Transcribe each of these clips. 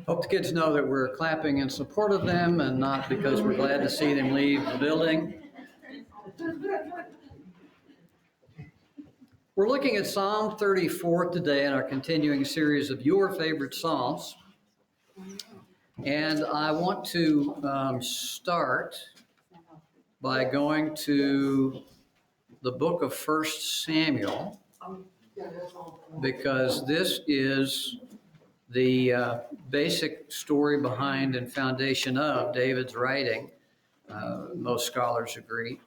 Hope the kids know that we're clapping in support of them and not because we're glad to see them leave the building. We're looking at Psalm 34 today in our continuing series of Your Favorite Psalms. And I want to start by going to the book of 1 Samuel, because this is the basic story behind and foundation of David's writing. Most scholars agree.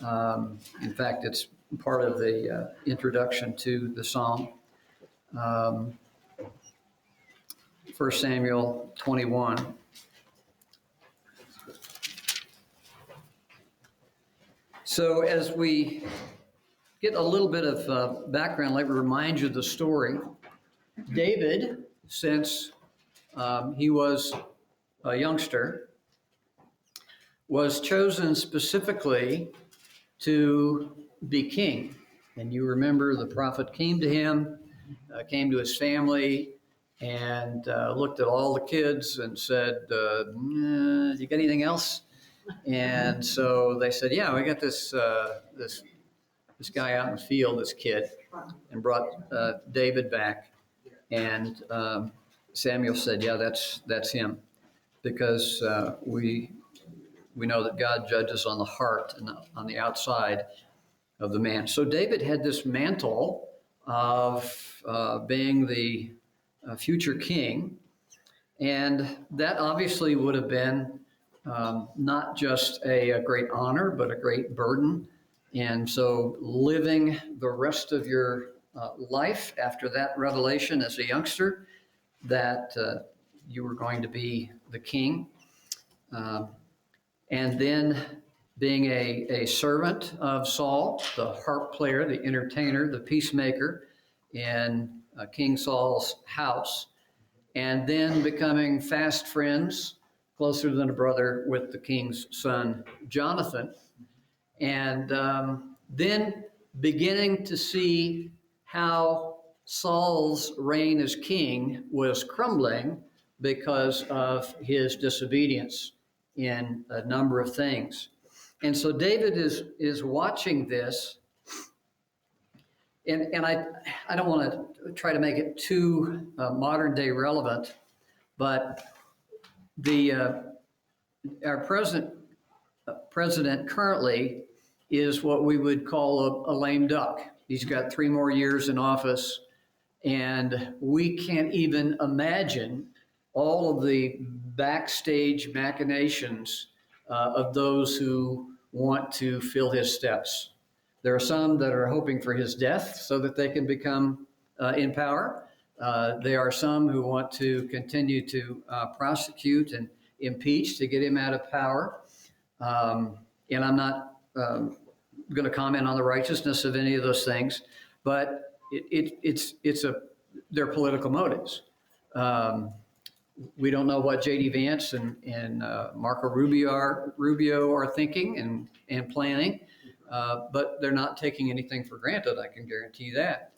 In fact, it's part of the introduction to the psalm. 1 Samuel 21. So as we get a little bit of background, let me remind you of the story. David, since he was a youngster, was chosen specifically to be king. And you remember the prophet came to him, came to his family, and looked at all the kids and said, you got anything else? And so they said, yeah, we got this guy out in the field, this kid, and brought David back. And Samuel said, yeah, that's him, because we know that God judges on the heart and on the outside of the man. So David had this mantle of being the future king, and that obviously would have been not just a great honor, but a great burden. And so living the rest of your life after that revelation as a youngster, that you were going to be the king, and then being a servant of Saul, the harp player, the entertainer, the peacemaker in King Saul's house, and then becoming fast friends, closer than a brother, with the king's son, Jonathan, and then beginning to see how Saul's reign as king was crumbling because of his disobedience in a number of things. And so David is watching this, and I don't want to try to make it too modern day relevant, but our president currently is what we would call a lame duck. He's got 3 more years in office, and we can't even imagine all of the backstage machinations of those who want to fill his steps. There are some that are hoping for his death so that they can become in power. There are some who want to continue to prosecute and impeach to get him out of power. And I'm not going to comment on the righteousness of any of those things, but they're political motives. We don't know what J.D. Vance and Marco Rubio are thinking and planning, but they're not taking anything for granted, I can guarantee that.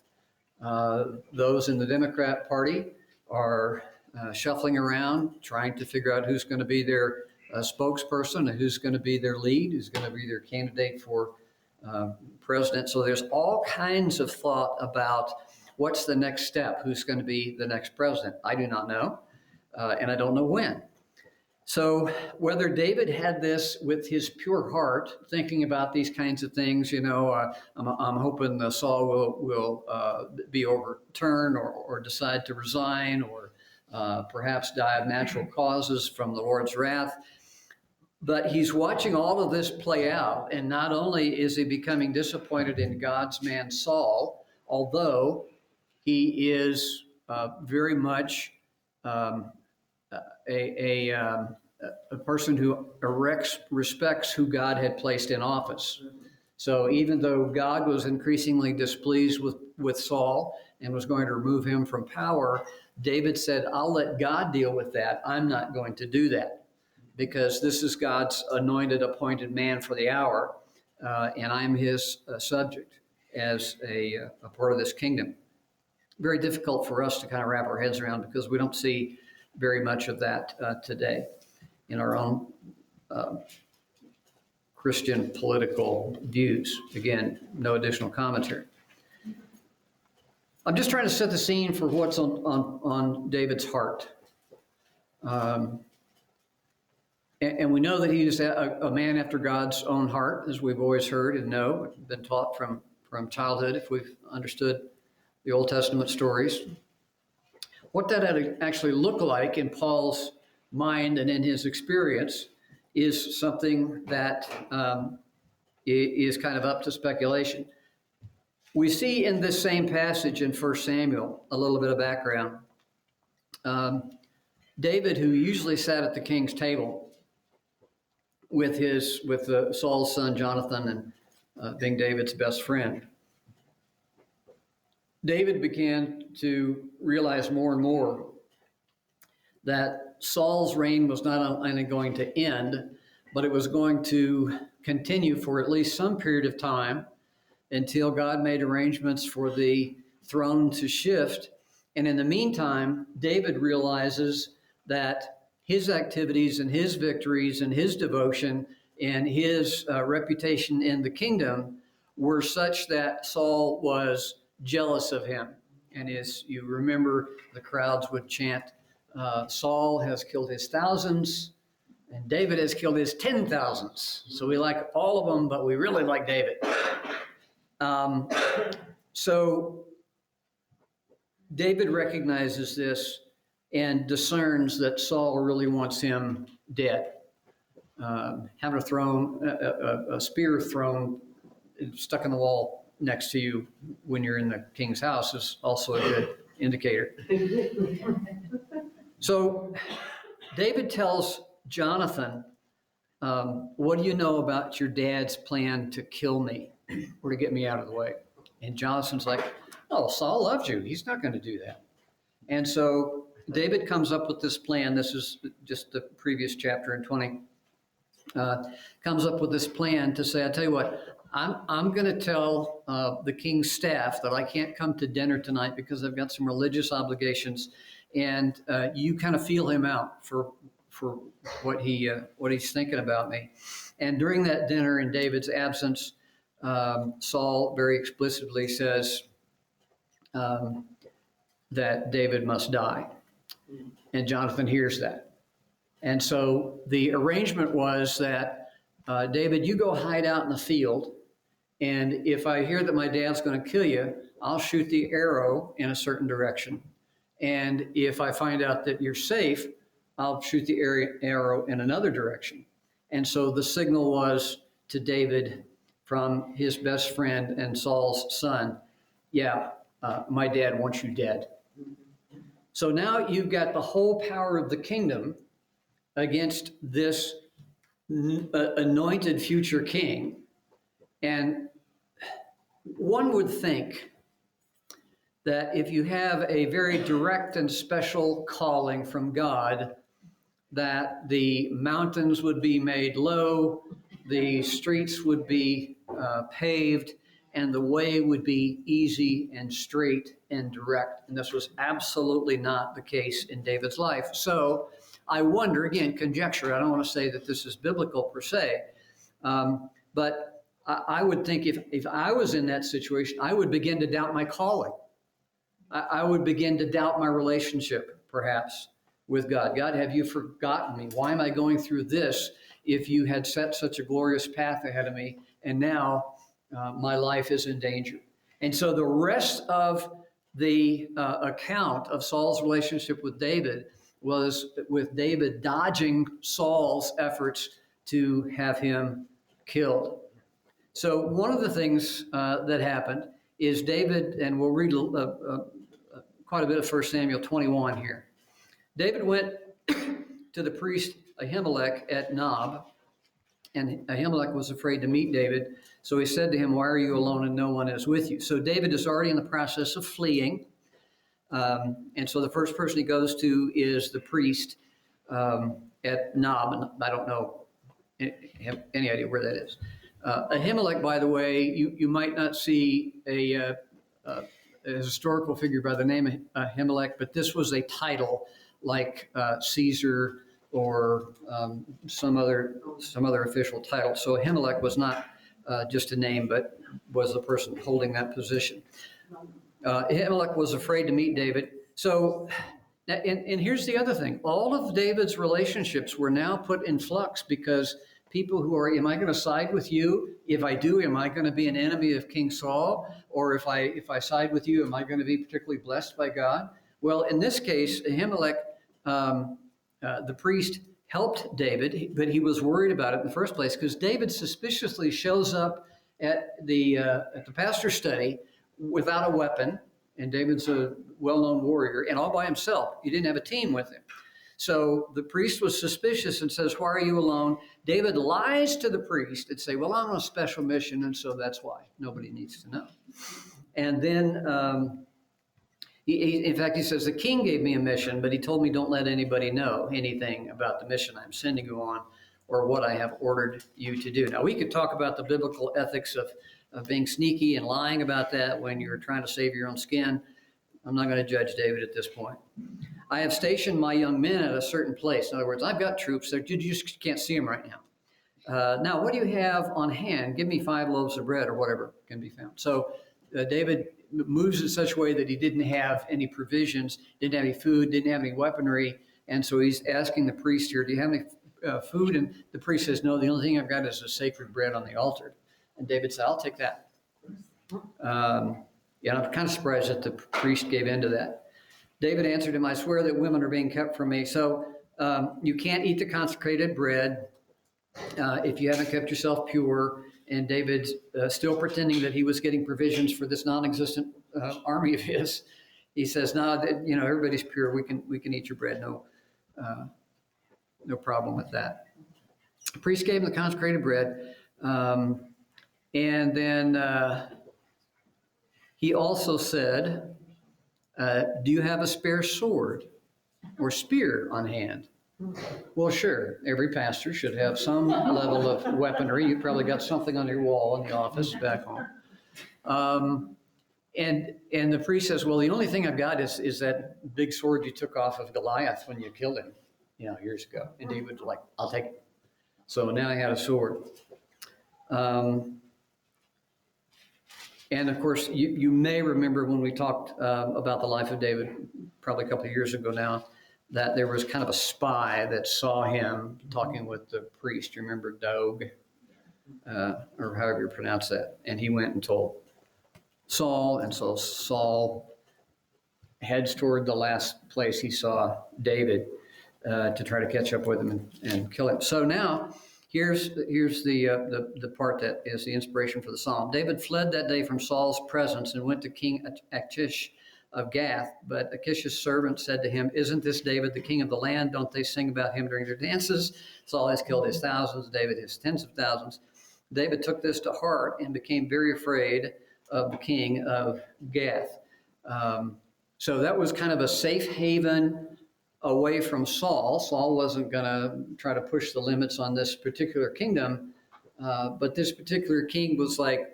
Those in the Democrat Party are shuffling around, trying to figure out who's going to be their spokesperson and who's going to be their lead, who's going to be their candidate for president. So there's all kinds of thought about what's the next step, who's going to be the next president. I do not know, and I don't know when. So whether David had this with his pure heart, thinking about these kinds of things, I'm hoping Saul will be overturned or decide to resign, or perhaps die of natural causes from the Lord's wrath. But he's watching all of this play out, and not only is he becoming disappointed in God's man Saul, although he is very much a person who respects who God had placed in office. So even though God was increasingly displeased with Saul and was going to remove him from power, David said, I'll let God deal with that. I'm not going to do that, because this is God's anointed, appointed man for the hour, and I'm his subject as a part of this kingdom. very difficult for us to kind of wrap our heads around because we don't see very much of that today in our own Christian political views. Again, no additional commentary. I'm just trying to set the scene for what's on David's heart. And we know that he's a man after God's own heart, as we've always heard and know, been taught from childhood, if we've understood the Old Testament stories. What that actually looked like in Paul's mind and in his experience is something that is kind of up to speculation. We see in this same passage in 1 Samuel, a little bit of background. David, who usually sat at the king's table with Saul's son Jonathan and being David's best friend, David began to realize more and more that Saul's reign was not only going to end, but it was going to continue for at least some period of time until God made arrangements for the throne to shift. And in the meantime, David realizes that his activities and his victories and his devotion and his reputation in the kingdom were such that Saul was jealous of him. And as you remember, the crowds would chant, Saul has killed his thousands, and David has killed his 10,000s. So we like all of them, but we really like David. So David recognizes this and discerns that Saul really wants him dead. Having a spear thrown, stuck in the wall next to you when you're in the king's house is also a good indicator. So David tells Jonathan, what do you know about your dad's plan to kill me or to get me out of the way? And Jonathan's like, oh, Saul loves you. He's not going to do that. And so David comes up with this plan. This is just the previous chapter in 20. Comes up with this plan to say, I tell you what, I'm going to tell the king's staff that I can't come to dinner tonight because I've got some religious obligations, and you kind of feel him out for what he's thinking about me. And during that dinner, in David's absence, Saul very explicitly says that David must die, and Jonathan hears that. And so the arrangement was that, David, you go hide out in the field, and if I hear that my dad's going to kill you, I'll shoot the arrow in a certain direction. And if I find out that you're safe, I'll shoot the arrow in another direction. And so the signal was to David from his best friend and Saul's son, yeah, my dad wants you dead. So now you've got the whole power of the kingdom against this anointed future king. And one would think that if you have a very direct and special calling from God, that the mountains would be made low, the streets would be paved, and the way would be easy and straight and direct. And this was absolutely not the case in David's life. So I wonder, again, conjecture, I don't want to say that this is biblical per se, but I would think if I was in that situation, I would begin to doubt my calling. I would begin to doubt my relationship, perhaps, with God. God, have you forgotten me? Why am I going through this if you had set such a glorious path ahead of me, and now my life is in danger? And so the rest of the account of Saul's relationship with David was with David dodging Saul's efforts to have him killed. So one of the things that happened is David, and we'll read quite a bit of 1 Samuel 21 here. David went to the priest Ahimelech at Nob, and Ahimelech was afraid to meet David. So he said to him, why are you alone and no one is with you? So David is already in the process of fleeing. And so the first person he goes to is the priest at Nob. And I don't know have any idea where that is. Ahimelech, by the way, you might not see a a historical figure by the name of Ahimelech, but this was a title like Caesar or some other official title. So Ahimelech was not just a name, but was the person holding that position. Ahimelech was afraid to meet David. So, and here's the other thing. All of David's relationships were now put in flux because people who are, am I going to side with you? If I do, am I going to be an enemy of King Saul? Or if I side with you, am I going to be particularly blessed by God? Well, in this case, Ahimelech, the priest, helped David, but he was worried about it in the first place because David suspiciously shows up at the pastor study without a weapon, and David's a well-known warrior, and all by himself. He didn't have a team with him. So the priest was suspicious and says, why are you alone? David lies to the priest and say, well, I'm on a special mission, and so that's why. Nobody needs to know. And then, in fact, he says, the king gave me a mission, but he told me don't let anybody know anything about the mission I'm sending you on or what I have ordered you to do. Now, we could talk about the biblical ethics of being sneaky and lying about that when you're trying to save your own skin. I'm not going to judge David at this point. I have stationed my young men at a certain place. In other words, I've got troops that you just can't see them right now. Now, what do you have on hand? Give me 5 loaves of bread or whatever can be found. So David moves in such a way that he didn't have any provisions, didn't have any food, didn't have any weaponry. And so he's asking the priest here, do you have any food? And the priest says, no, the only thing I've got is the sacred bread on the altar. And David said, I'll take that. Yeah, I'm kind of surprised that the priest gave in to that. David answered him, I swear that women are being kept from me. So you can't eat the consecrated bread if you haven't kept yourself pure. And David's still pretending that he was getting provisions for this non-existent army of his. He says, no, everybody's pure. We can eat your bread. No problem with that. The priest gave him the consecrated bread. And then he also said, do you have a spare sword or spear on hand? Well, sure. Every pastor should have some level of weaponry. You probably got something on your wall in the office back home. And the priest says, well, the only thing I've got is that big sword you took off of Goliath when you killed him, years ago. And David was like, I'll take it. So now he had a sword. And of course, you may remember when we talked about the life of David, probably a couple of years ago now, that there was kind of a spy that saw him talking with the priest. You remember Doeg, or however you pronounce that. And he went and told Saul, and so Saul heads toward the last place he saw David to try to catch up with him and kill him. So now, here's the part that is the inspiration for the psalm. David fled that day from Saul's presence and went to King Achish of Gath, but Achish's servant said to him, isn't this David, the king of the land? Don't they sing about him during their dances? Saul has killed his thousands, David his tens of thousands. David took this to heart and became very afraid of the king of Gath. So that was kind of a safe haven away from Saul. Saul wasn't going to try to push the limits on this particular kingdom, but this particular king was like,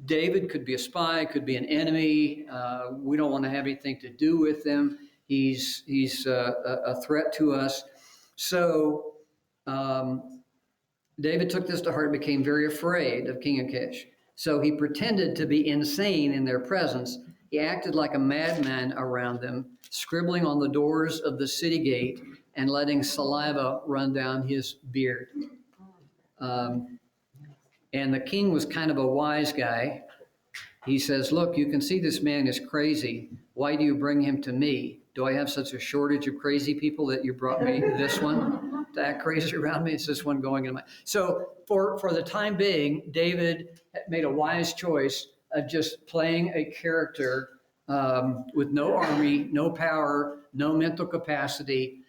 David could be a spy, could be an enemy. We don't want to have anything to do with him. He's a threat to us. So David took this to heart and became very afraid of King Achish. So he pretended to be insane in their presence. He acted like a madman around them, scribbling on the doors of the city gate and letting saliva run down his beard. And the king was kind of a wise guy. He says, look, you can see this man is crazy. Why do you bring him to me? Do I have such a shortage of crazy people that you brought me this one to act crazy around me? It's this one going in my... So for the time being, David made a wise choice of just playing a character with no army, no power, no mental capacity.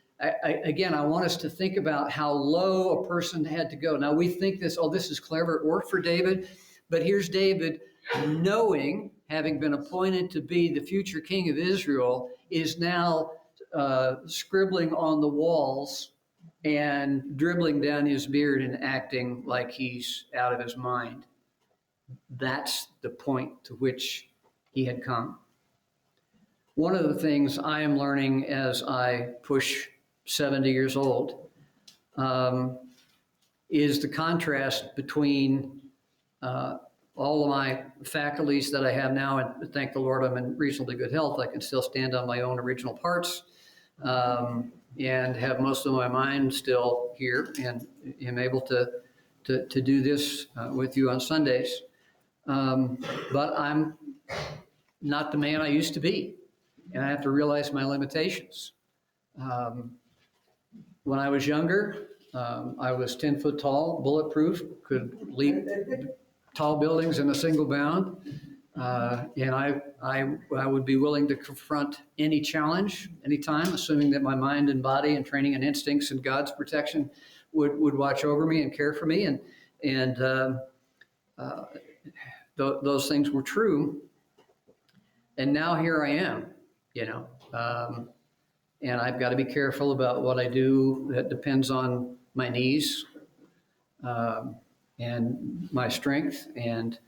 Again, I want us to think about how low a person had to go. Now, we think this is clever. It worked for David. But here's David knowing, having been appointed to be the future king of Israel, is now scribbling on the walls and dribbling down his beard and acting like he's out of his mind. That's the point to which he had come. one of the things I am learning as I push 70 years old is the contrast between all of my faculties that I have now, and thank the Lord I'm in reasonably good health. I can still stand on my own original parts and have most of my mind still here, and am able to do this with you on Sundays. But I'm not the man I used to be, and I have to realize my limitations. When I was younger, I was 10 foot tall, bulletproof, could leap tall buildings in a single bound. And I would be willing to confront any challenge, anytime, assuming that my mind and body and training and instincts and God's protection would watch over me and care for me. And those things were true. And now here I am, and I've got to be careful about what I do. That depends on my knees and my strength. And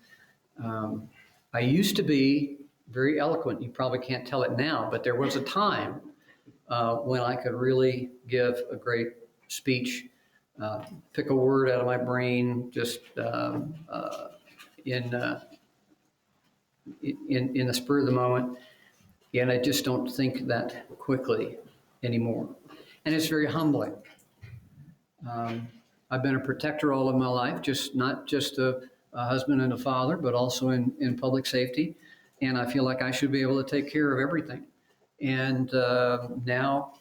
I used to be very eloquent. You probably can't tell it now, but there was a time when I could really give a great speech, pick a word out of my brain, just in the spur of the moment. And I just don't think that quickly anymore. And it's very humbling. I've been a protector all of my life, not just a husband and a father, but also in public safety. And I feel like I should be able to take care of everything. And now,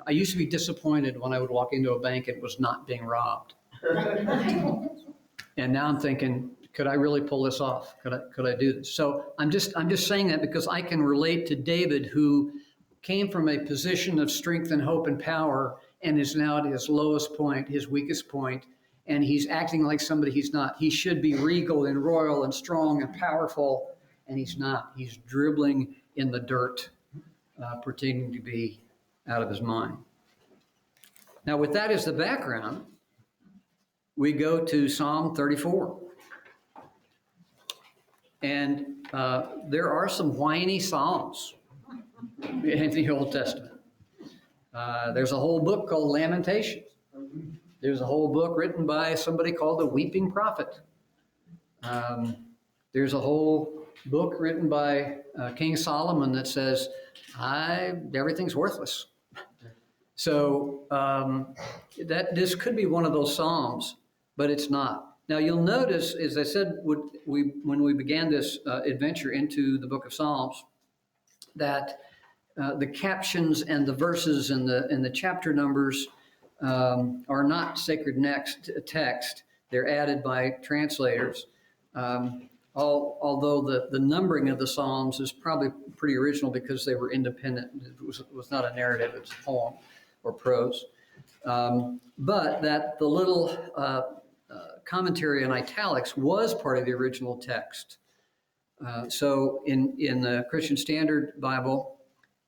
I used to be disappointed when I would walk into a bank and it was not being robbed. And now I'm thinking, could I really pull this off? Could I do this? So I'm just saying that because I can relate to David, who came from a position of strength and hope and power and is now at his lowest point, his weakest point, and he's acting like somebody he's not. He should be regal and royal and strong and powerful, and he's not. He's dribbling in the dirt, pretending to be out of his mind. Now, with that as the background, we go to Psalm 34. And there are some whiny psalms in the Old Testament. There's a whole book called Lamentations. There's a whole book written by somebody called the Weeping Prophet. There's a whole book written by King Solomon that says, everything's worthless. So that this could be one of those psalms, but it's not. Now, you'll notice, as I said, when we began this adventure into the book of Psalms, that the captions and the verses and the chapter numbers are not sacred text. They're added by translators. Although the numbering of the Psalms is probably pretty original because they were independent. It was not a narrative, it's a poem or prose. But that the little commentary in italics was part of the original text. So in the Christian Standard Bible,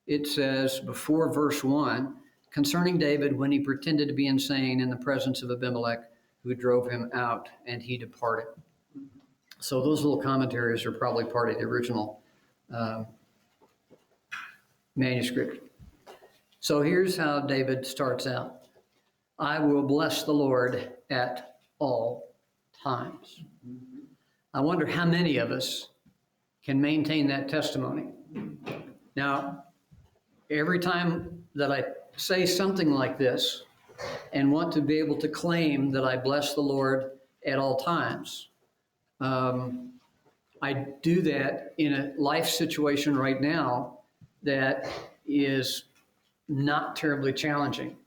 it says before verse 1, concerning David when he pretended to be insane in the presence of Abimelech, who drove him out, and he departed. So those little commentaries are probably part of the original manuscript. So here's how David starts out. I will bless the Lord at all times. I wonder how many of us can maintain that testimony. Now, every time that I say something like this and want to be able to claim that I bless the Lord at all times, I do that in a life situation right now that is not terribly challenging.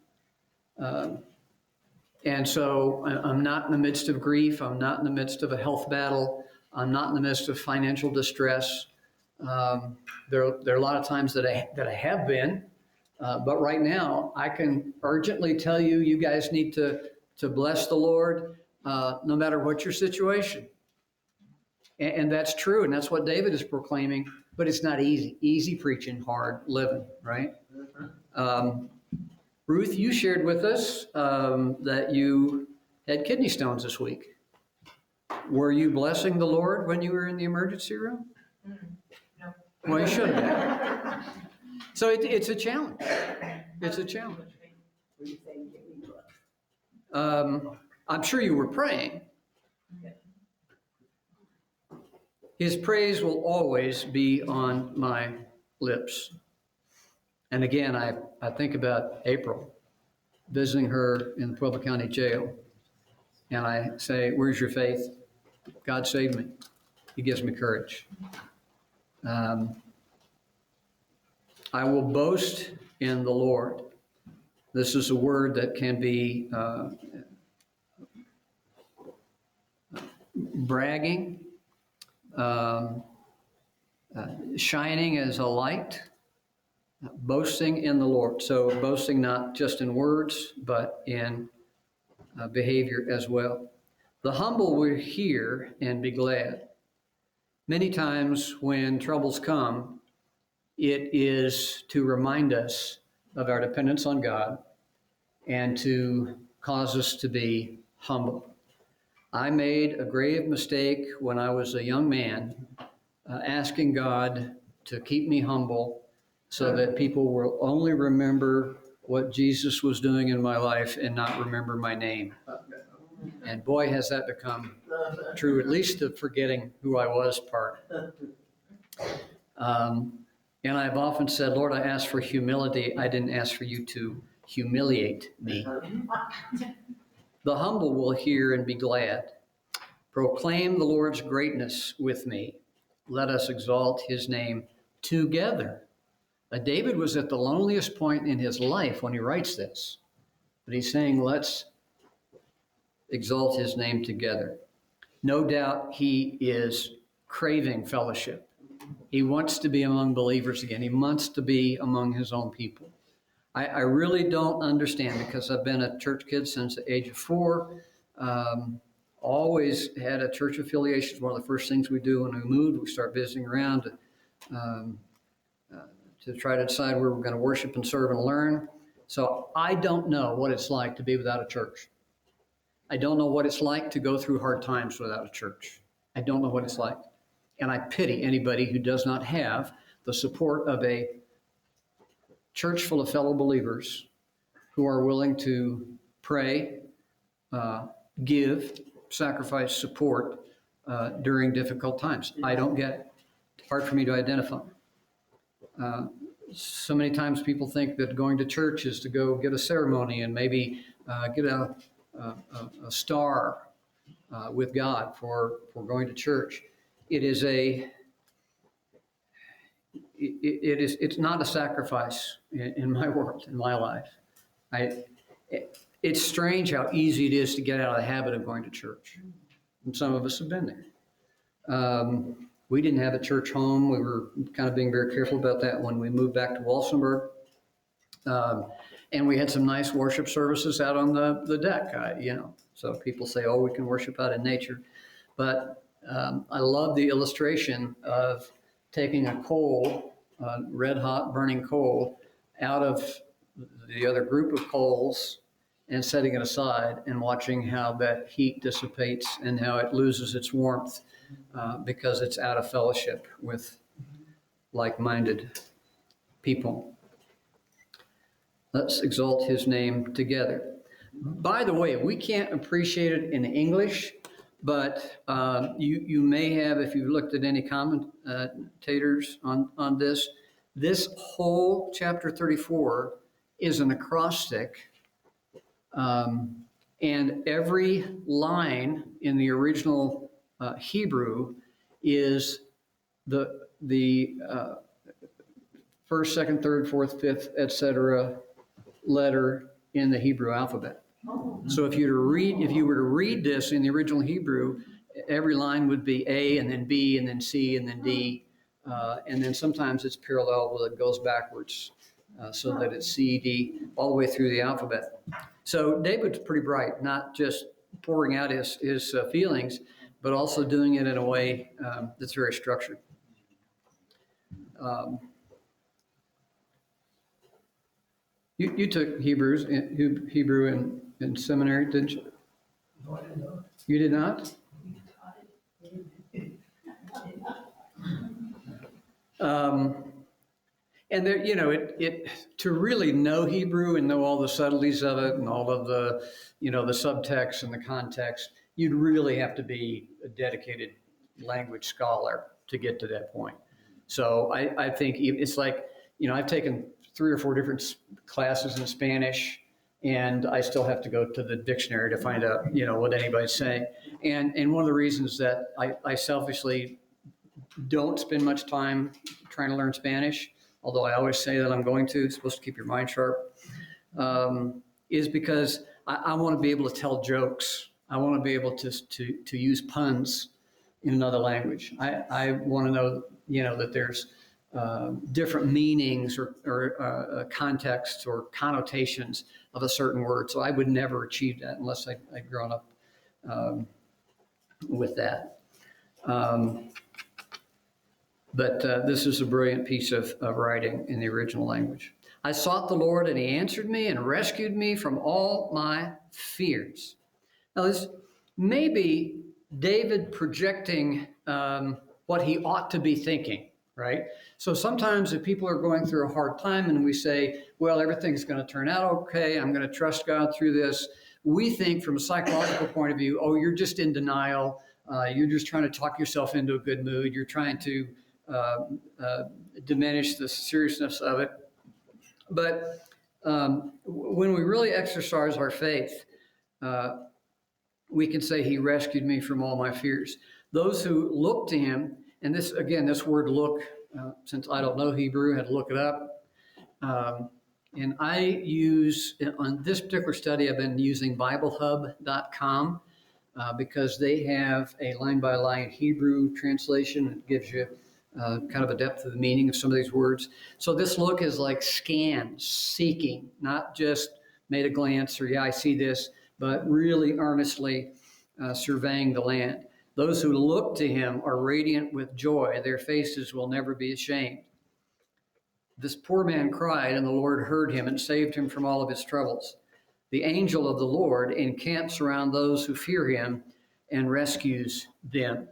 And so I'm not in the midst of grief. I'm not in the midst of a health battle. I'm not in the midst of financial distress. There are a lot of times that I have been, but right now I can urgently tell you, you guys need to bless the Lord no matter what your situation. And that's true, and that's what David is proclaiming, but it's not easy. Easy preaching, hard living, right? Ruth, you shared with us that you had kidney stones this week. Were you blessing the Lord when you were in the emergency room? No. Well, you should have. So it's a challenge. It's a challenge. I'm sure you were praying. His praise will always be on my lips. And again, I think about April, visiting her in the Pueblo County Jail. And I say, where's your faith? God saved me. He gives me courage. I will boast in the Lord. This is a word that can be bragging, shining as a light, boasting in the Lord. So boasting not just in words, but in behavior as well. The humble will hear and be glad. Many times when troubles come, it is to remind us of our dependence on God and to cause us to be humble. I made a grave mistake when I was a young man, asking God to keep me humble so that people will only remember what Jesus was doing in my life and not remember my name. And boy, has that become true, at least the forgetting who I was part. And I've often said, Lord, I asked for humility. I didn't ask for you to humiliate me. The humble will hear and be glad. Proclaim the Lord's greatness with me. Let us exalt his name together. David was at the loneliest point in his life when he writes this. But he's saying, let's exalt his name together. No doubt he is craving fellowship. He wants to be among believers again. He wants to be among his own people. I really don't understand, because I've been a church kid since the age of 4. Always had a church affiliation. It's one of the first things we do when we moved. We start visiting around to try to decide where we're going to worship and serve and learn. So I don't know what it's like to be without a church. I don't know what it's like to go through hard times without a church. I don't know what it's like. And I pity anybody who does not have the support of a church full of fellow believers who are willing to pray, give, sacrifice, support during difficult times. I don't get it. It's hard for me to identify. So many times people think that going to church is to go get a ceremony and maybe get a star with God for going to church. It's not a sacrifice in my world, in my life. It's strange how easy it is to get out of the habit of going to church. And some of us have been there. We didn't have a church home. We were kind of being very careful about that when we moved back to Walsenburg. And we had some nice worship services out on the deck, So people say, oh, we can worship out in nature. But I love the illustration of taking a coal, red hot burning coal, out of the other group of coals and setting it aside and watching how that heat dissipates and how it loses its warmth because it's out of fellowship with like-minded people. Let's exalt his name together. By the way, we can't appreciate it in English, but you may have, if you've looked at any commentators on this whole chapter 34 is an acrostic, and every line in the original Hebrew is the first, second, third, fourth, fifth, etc. letter in the Hebrew alphabet. So if you were to read this in the original Hebrew, every line would be A and then B and then C and then D, and then sometimes it's parallel where it goes backwards, so that it's C, D, all the way through the alphabet. So David's pretty bright, not just pouring out his feelings, but also doing it in a way that's very structured. You took Hebrew in seminary, didn't you? No, I did not. You did not? And there, it to really know Hebrew and know all the subtleties of it and all of the, the subtext and the context, you'd really have to be a dedicated language scholar to get to that point. So I think it's like, I've taken 3 or 4 different classes in Spanish, and I still have to go to the dictionary to find out, what anybody's saying. And one of the reasons that I selfishly don't spend much time trying to learn Spanish, although I always say that I'm going to, it's supposed to keep your mind sharp, is because I want to be able to tell jokes. I want to be able to use puns in another language. I want to know, that there's different meanings or contexts or connotations of a certain word. So I would never achieve that unless I'd grown up with that. But this is a brilliant piece of writing in the original language. I sought the Lord, and he answered me and rescued me from all my fears. Now, this may be David projecting what he ought to be thinking, right? So sometimes if people are going through a hard time and we say, well, everything's going to turn out okay, I'm going to trust God through this, we think from a psychological point of view, oh, you're just in denial. You're just trying to talk yourself into a good mood. You're trying to diminish the seriousness of it. But when we really exercise our faith, we can say he rescued me from all my fears. Those who look to him, and this word look, since I don't know Hebrew, I had to look it up. And I use, on this particular study, I've been using BibleHub.com because they have a line-by-line Hebrew translation that gives you kind of a depth of the meaning of some of these words. So this look is like scan, seeking, not just made a glance or, yeah, I see this, but really earnestly surveying the land. Those who look to him are radiant with joy. Their faces will never be ashamed. This poor man cried, and the Lord heard him and saved him from all of his troubles. The angel of the Lord encamps around those who fear him and rescues them.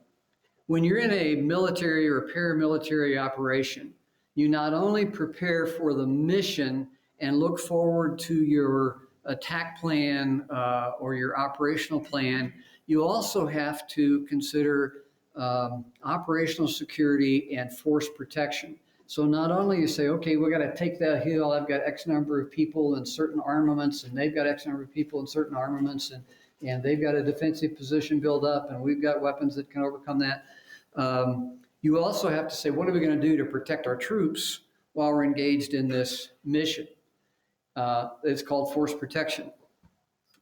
When you're in a military or paramilitary operation, you not only prepare for the mission and look forward to your attack plan or your operational plan, you also have to consider operational security and force protection. So not only you say, okay, we got to take that hill, I've got X number of people and certain armaments, and they've got X number of people and certain armaments, and they've got a defensive position built up, and we've got weapons that can overcome that. You also have to say, what are we going to do to protect our troops while we're engaged in this mission? It's called force protection.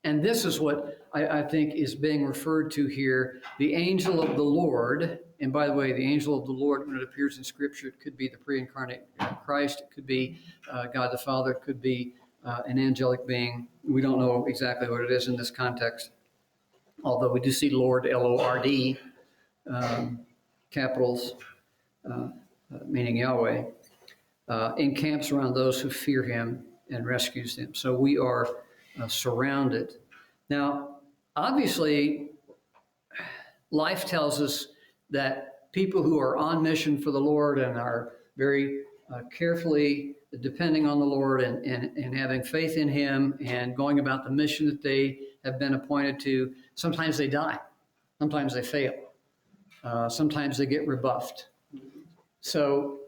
And this is what I think is being referred to here, the angel of the Lord. And by the way, the angel of the Lord, when it appears in Scripture, it could be the pre-incarnate Christ, it could be God the Father, it could be an angelic being. We don't know exactly what it is in this context, although we do see Lord, L-O-R-D, capitals, meaning Yahweh, encamps around those who fear him and rescues them. So we are surrounded. Now, obviously, life tells us that people who are on mission for the Lord and are very carefully depending on the Lord and having faith in him and going about the mission that they have been appointed to, sometimes they die. Sometimes they fail. Sometimes they get rebuffed. So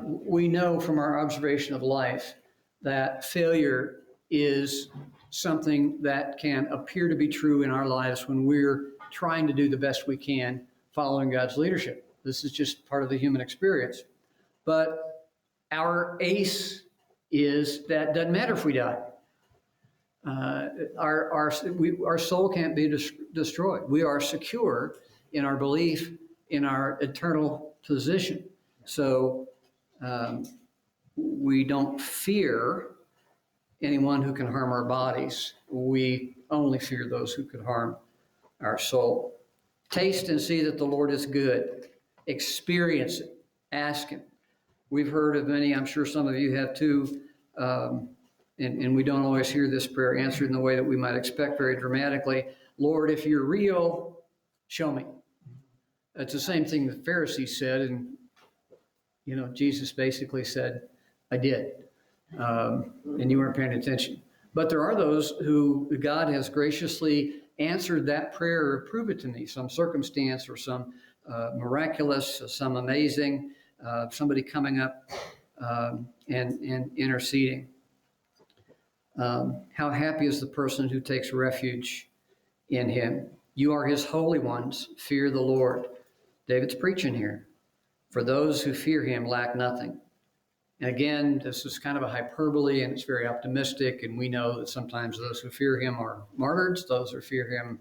we know from our observation of life that failure is something that can appear to be true in our lives when we're trying to do the best we can following God's leadership. This is just part of the human experience. But our ace is that doesn't matter if we die. Our soul can't be destroyed. We are secure in our belief in our eternal position. So we don't fear anyone who can harm our bodies. We only fear those who could harm our soul. Taste and see that the Lord is good. Experience it. Ask him. We've heard of many, I'm sure some of you have too, and we don't always hear this prayer answered in the way that we might expect very dramatically. Lord, if you're real, show me. It's the same thing the Pharisees said, and Jesus basically said, I did, and you weren't paying attention. But there are those who God has graciously answered that prayer, or prove it to me, some circumstance or some miraculous, some amazing, somebody coming up and interceding. How happy is the person who takes refuge in him. You are his holy ones. Fear the Lord. David's preaching here. For those who fear him lack nothing. And again, this is kind of a hyperbole, and it's very optimistic, and we know that sometimes those who fear him are martyred. Those who fear him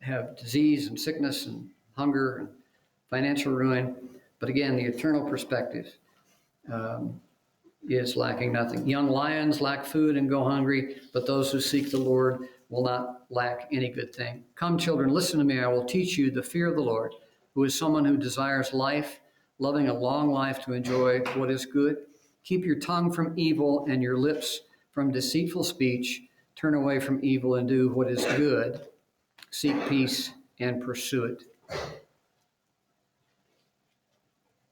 have disease and sickness and hunger and financial ruin. But again, the eternal perspective is lacking nothing. Young lions lack food and go hungry, but those who seek the Lord will not lack any good thing. Come, children, listen to me. I will teach you the fear of the Lord, who is someone who desires life, loving a long life to enjoy what is good. Keep your tongue from evil and your lips from deceitful speech. Turn away from evil and do what is good. Seek peace and pursue it.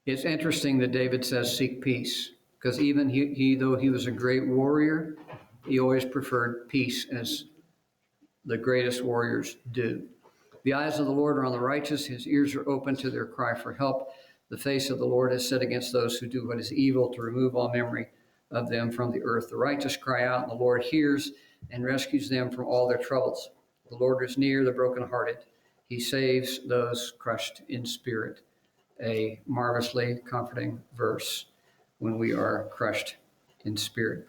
It's interesting that David says seek peace, because even he, though he was a great warrior, he always preferred peace, as the greatest warriors do. The eyes of the Lord are on the righteous. His ears are open to their cry for help. The face of the Lord is set against those who do what is evil, to remove all memory of them from the earth. The righteous cry out, and the Lord hears and rescues them from all their troubles. The Lord is near the brokenhearted. He saves those crushed in spirit. A marvelously comforting verse when we are crushed in spirit,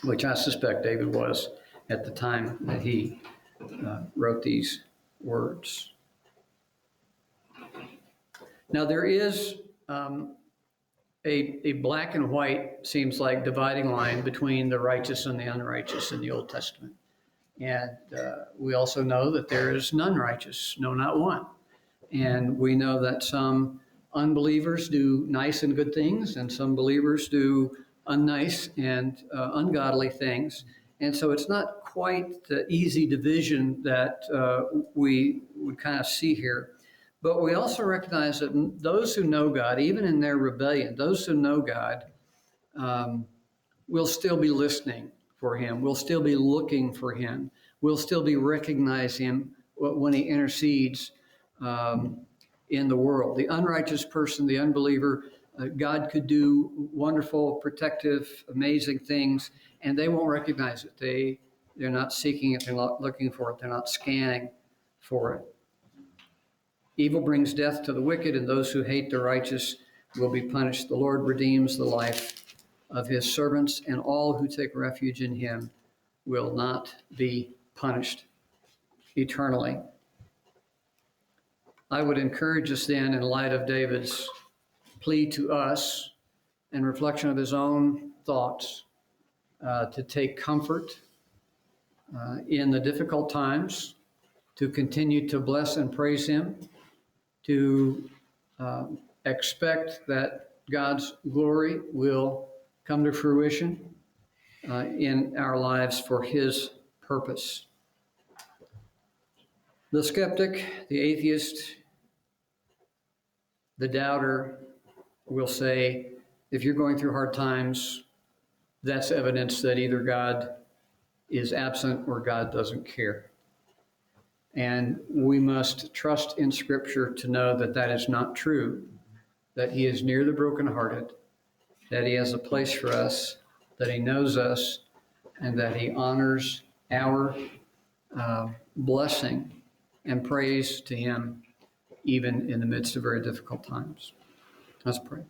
which I suspect David was at the time that he wrote these words. Now, there is a black and white, seems like, dividing line between the righteous and the unrighteous in the Old Testament. And we also know that there is none righteous, no, not one. And we know that some unbelievers do nice and good things, and some believers do unnice and ungodly things. And so it's not quite the easy division that we would kind of see here. But we also recognize that those who know God, even in their rebellion, those who know God will still be listening for him, will still be looking for him, will still be recognizing him when he intercedes in the world. The unrighteous person, the unbeliever, God could do wonderful, protective, amazing things, and they won't recognize it. They're not seeking it, they're not looking for it, they're not scanning for it. Evil brings death to the wicked, and those who hate the righteous will be punished. The Lord redeems the life of his servants, and all who take refuge in him will not be punished eternally. I would encourage us then, in light of David's plea to us and reflection of his own thoughts, to take comfort in the difficult times, to continue to bless and praise him, to expect that God's glory will come to fruition in our lives for his purpose. The skeptic, the atheist, the doubter will say, if you're going through hard times, that's evidence that either God is absent or God doesn't care. And we must trust in Scripture to know that that is not true, that he is near the brokenhearted, that he has a place for us, that he knows us, and that he honors our blessing and praise to him, even in the midst of very difficult times. Let's pray.